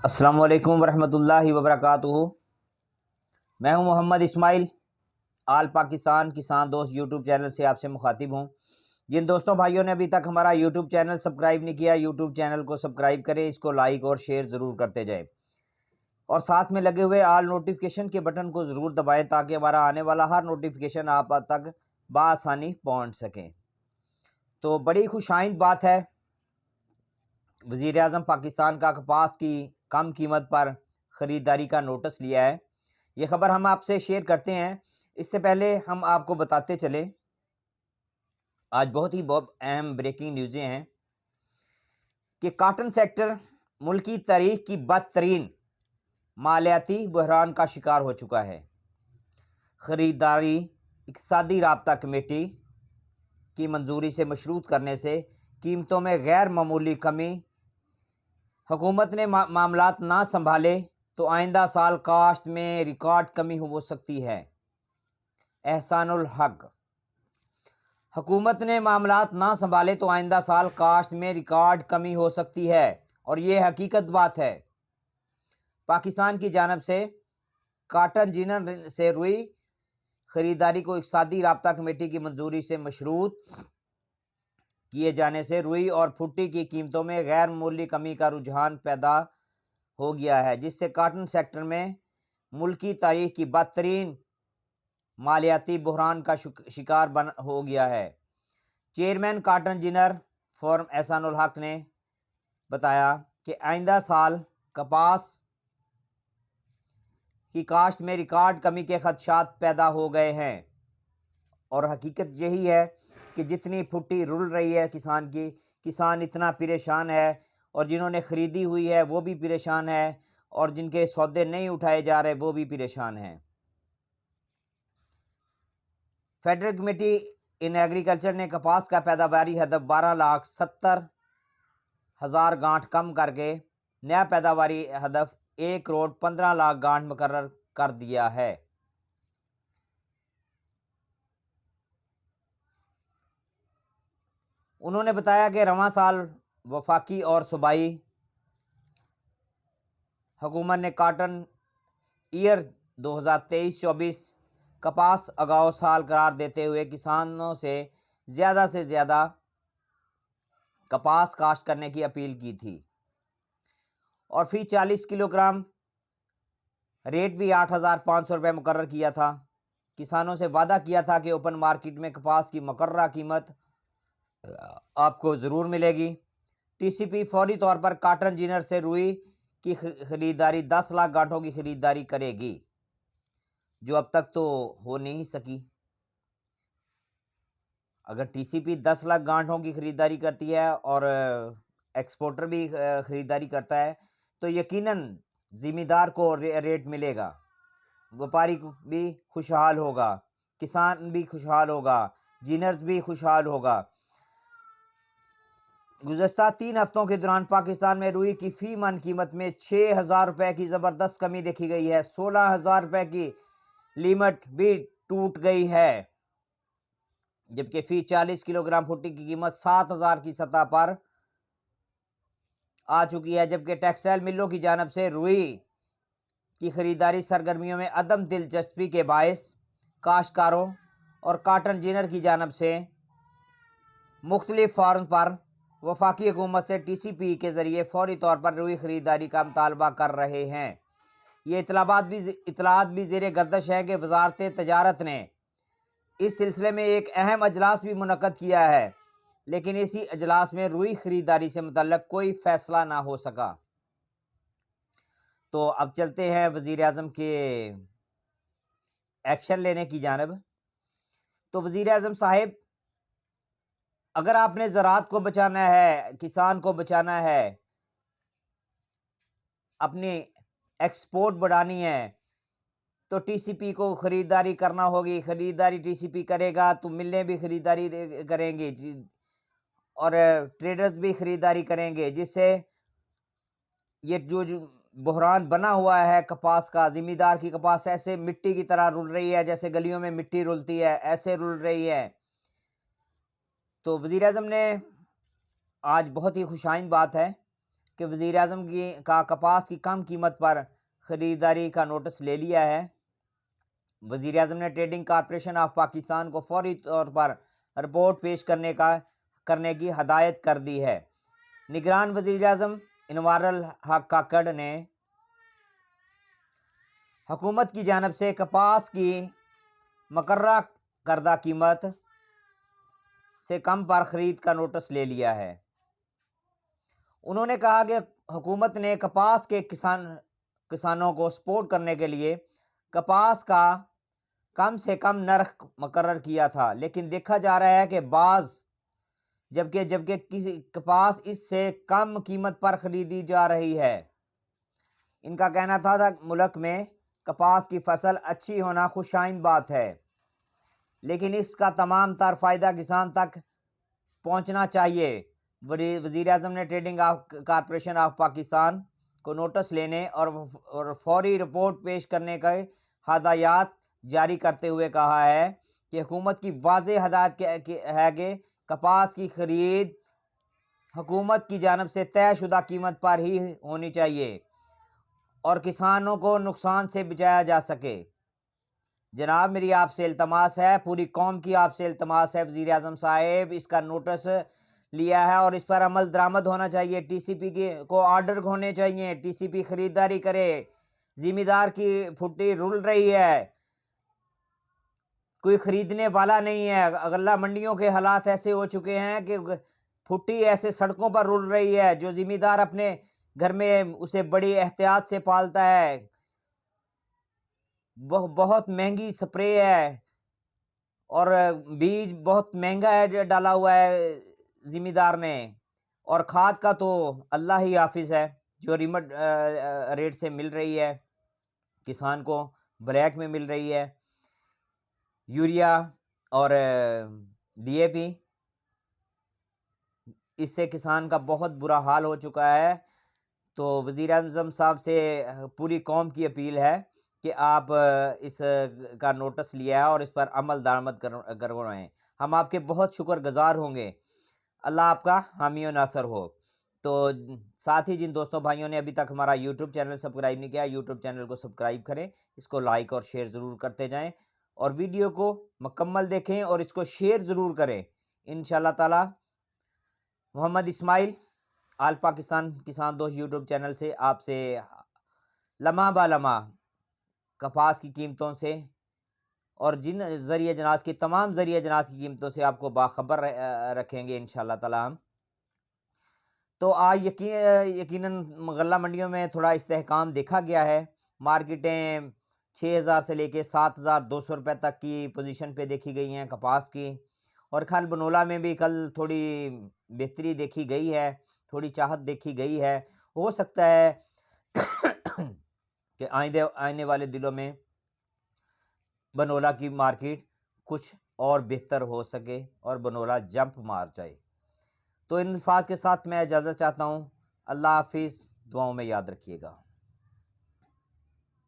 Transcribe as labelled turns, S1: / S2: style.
S1: السلام علیکم ورحمۃ اللہ وبرکاتہ۔ میں ہوں محمد اسماعیل، آل پاکستان کسان دوست یوٹیوب چینل سے آپ سے مخاطب ہوں۔ جن دوستوں بھائیوں نے ابھی تک ہمارا یوٹیوب چینل سبسکرائب نہیں کیا، یوٹیوب چینل کو سبسکرائب کریں، اس کو لائک اور شیئر ضرور کرتے جائیں، اور ساتھ میں لگے ہوئے آل نوٹیفیکیشن کے بٹن کو ضرور دبائیں تاکہ ہمارا آنے والا ہر نوٹیفیکیشن آپ تک بآسانی پہنچ سکیں۔ تو بڑی خوش آئند بات ہے، وزیر اعظم پاکستان کا کپاس کی کم قیمت پر خریداری کا نوٹس لیا ہے۔ یہ خبر ہم آپ سے شیئر کرتے ہیں۔ اس سے پہلے ہم آپ کو بتاتے چلیں، آج بہت اہم بریکنگ نیوزیں ہیں کہ کاٹن سیکٹر ملکی تاریخ کی بدترین مالیاتی بحران کا شکار ہو چکا ہے۔ خریداری اقتصادی رابطہ کمیٹی کی منظوری سے مشروط کرنے سے قیمتوں میں غیر معمولی کمی، حکومت نے معاملات نہ سنبھالے تو آئندہ سال کاشت میں ریکارڈ کمی ہو سکتی ہے۔ احسان الحق: حکومت نے معاملات نہ سنبھالے تو آئندہ سال کاشت میں ریکارڈ کمی ہو سکتی ہے، اور یہ حقیقت بات ہے۔ پاکستان کی جانب سے کاٹن جینر سے روئی خریداری کو اقتصادی رابطہ کمیٹی کی منظوری سے مشروط کیے جانے سے روئی اور پھٹی کی قیمتوں میں غیر معمولی کمی کا رجحان پیدا ہو گیا ہے، جس سے کاٹن سیکٹر میں ملکی تاریخ کی بدترین مالیاتی بحران کا شکار ہو گیا ہے۔ چیئرمین کاٹن جینر فورم احسان الحق نے بتایا کہ آئندہ سال کپاس کی کاشت میں ریکارڈ کمی کے خدشات پیدا ہو گئے ہیں، اور حقیقت یہی ہے کہ جتنی پھٹی رول رہی ہے کسان اتنا پریشان ہے، اور جنہوں نے خریدی ہوئی ہے وہ بھی پریشان ہے، اور جن کے سودے نہیں اٹھائے جا رہے وہ بھی پریشان ہیں۔ فیڈرل کمیٹی ان ایگریکلچر نے کپاس کا پیداواری ہدف 12,70,000 گانٹھ کم کر کے نیا پیداواری ہدف 1,15,00,000 گانٹھ مقرر کر دیا ہے۔ انہوں نے بتایا کہ رواں سال وفاقی اور صوبائی حکومت نے کاٹن ایئر 2023-24 کپاس اگاؤ سال قرار دیتے ہوئے کسانوں سے زیادہ کپاس کاشت کرنے کی اپیل کی تھی، اور فی 40 کلو گرام ریٹ بھی 8,500 روپے مقرر کیا تھا۔ کسانوں سے وعدہ کیا تھا کہ اوپن مارکیٹ میں کپاس کی مقررہ قیمت آپ کو ضرور ملے گی۔ ٹی سی پی فوری طور پر کاٹن جینر سے روئی کی خریداری 10 لاکھ گانٹھوں کی خریداری کرے گی، جو اب تک تو ہو نہیں سکی۔ اگر ٹی سی پی 10 لاکھ گانٹھوں کی خریداری کرتی ہے اور ایکسپورٹر بھی خریداری کرتا ہے تو یقیناً ذمہ دار کو ریٹ ملے گا، وپاری بھی خوشحال ہوگا، کسان بھی خوشحال ہوگا، جینرز بھی خوشحال ہوگا۔ گزشتہ 3 ہفتوں کے دوران پاکستان میں روئی کی فی من قیمت میں 6,000 روپے کی زبردست کمی دیکھی گئی ہے۔ 16,000 روپے کی لیمٹ بھی ٹوٹ گئی ہے، جبکہ فی 40 کلو گرام پھٹی کی قیمت 7,000 کی سطح پر آ چکی ہے، جبکہ ٹیکسٹائل ملوں کی جانب سے روئی کی خریداری سرگرمیوں میں عدم دلچسپی کے باعث کاشتکاروں اور کاٹن جینر کی جانب سے مختلف فارم پر وفاقی حکومت سے ٹی سی پی کے ذریعے فوری طور پر روئی خریداری کا مطالبہ کر رہے ہیں۔ یہ اطلاعات بھی زیر گردش ہے کہ وزارت تجارت نے اس سلسلے میں ایک اہم اجلاس بھی منعقد کیا ہے، لیکن اسی اجلاس میں روئی خریداری سے متعلق کوئی فیصلہ نہ ہو سکا۔ تو اب چلتے ہیں وزیر اعظم کے ایکشن لینے کی جانب۔ تو وزیر اعظم صاحب، اگر آپ نے زراعت کو بچانا ہے، کسان کو بچانا ہے، اپنی ایکسپورٹ بڑھانی ہے، تو ٹی سی پی کو خریداری کرنا ہوگی۔ خریداری ٹی سی پی کرے گا تو ملیں بھی خریداری کریں گے، اور ٹریڈرز بھی خریداری کریں گے، جس سے یہ جو بحران بنا ہوا ہے کپاس کا، ذمہ دار کی کپاس ایسے مٹی کی طرح رل رہی ہے، جیسے گلیوں میں مٹی رلتی ہے ایسے رل رہی ہے۔ تو وزیر اعظم نے آج بہت ہی خوش آئند بات ہے، کہ وزیر اعظم کا کپاس کی کم قیمت پر خریداری کا نوٹس لے لیا ہے۔ وزیر اعظم نے ٹریڈنگ کارپوریشن آف پاکستان کو فوری طور پر رپورٹ پیش کرنے کی ہدایت کر دی ہے۔ نگران وزیر اعظم انوار الحق کاکڑ نے حکومت کی جانب سے کپاس کی مقررہ کردہ قیمت سے کم پر خرید کا نوٹس لے لیا ہے۔ انہوں نے کہا کہ حکومت نے کپاس کے کسانوں کو سپورٹ کرنے کے لیے کپاس کا کم سے کم نرخ مقرر کیا تھا، لیکن دیکھا جا رہا ہے کہ جبکہ کسی کپاس اس سے کم قیمت پر خریدی جا رہی ہے۔ ان کا کہنا تھا ملک میں کپاس کی فصل اچھی ہونا خوش آئند بات ہے، لیکن اس کا تمام تر فائدہ کسان تک پہنچنا چاہیے۔ وزیر اعظم نے ٹریڈنگ کارپوریشن آف پاکستان کو نوٹس لینے اور فوری رپورٹ پیش کرنے کے ہدایات جاری کرتے ہوئے کہا ہے کہ حکومت کی واضح ہدایت ہے کہ کپاس کی خرید حکومت کی جانب سے طے شدہ قیمت پر ہی ہونی چاہیے اور کسانوں کو نقصان سے بچایا جا سکے۔ جناب میری آپ سے التماس ہے، پوری قوم کی آپ سے التماس ہے، وزیر اعظم صاحب اس کا نوٹس لیا ہے اور اس پر عمل درآمد ہونا چاہیے۔ ٹی سی پی کو آرڈر ہونے چاہیے، ٹی سی پی خریداری کرے۔ ذمہ دار کی پھٹی رول رہی ہے، کوئی خریدنے والا نہیں ہے۔ غلہ منڈیوں کے حالات ایسے ہو چکے ہیں کہ پھٹی ایسے سڑکوں پر رول رہی ہے، جو ذمہ دار اپنے گھر میں اسے بڑی احتیاط سے پالتا ہے۔ بہت مہنگی سپرے ہے اور بیج بہت مہنگا ہے ڈالا ہوا ہے ذمہ دار نے، اور کھاد کا تو اللہ ہی حافظ ہے جو ریمٹ ریٹ سے مل رہی ہے کسان کو، بلیک میں مل رہی ہے۔ یوریا اور ڈی اے پی، اس سے کسان کا بہت برا حال ہو چکا ہے۔ تو وزیر اعظم صاحب سے پوری قوم کی اپیل ہے کہ آپ اس کا نوٹس لیا ہے اور اس پر عمل درآمد کروائیں۔ ہم آپ کے بہت شکر گزار ہوں گے، اللہ آپ کا حامی و ناصر ہو۔ تو ساتھ ہی جن دوستوں بھائیوں نے ابھی تک ہمارا یوٹیوب چینل سبسکرائب نہیں کیا، یوٹیوب چینل کو سبسکرائب کریں، اس کو لائک اور شیئر ضرور کرتے جائیں، اور ویڈیو کو مکمل دیکھیں اور اس کو شیئر ضرور کریں۔ انشاءاللہ تعالی محمد اسماعیل آل پاکستان کسان دوست یوٹیوب چینل سے آپ سے لمحہ با لمحہ کپاس کی قیمتوں سے اور تمام ذریعہ جناز کی قیمتوں سے آپ کو باخبر رکھیں گے انشاءاللہ تعالی ہم۔ تو آج یقیناً غلہ منڈیوں میں تھوڑا استحکام دیکھا گیا ہے، مارکیٹیں 6000 سے لے کے 7200 روپے تک کی پوزیشن پہ دیکھی گئی ہیں کپاس کی، اور کھل بنولا میں بھی کل تھوڑی بہتری دیکھی گئی ہے، تھوڑی چاہت دیکھی گئی ہے۔ ہو سکتا ہے کہ آنے والے دنوں میں بنولا کی مارکیٹ کچھ اور بہتر ہو سکے اور بنولا جمپ مار جائے۔ تو ان الفاظ کے ساتھ میں اجازت چاہتا ہوں، اللہ حافظ، دعاؤں میں یاد رکھیے گا۔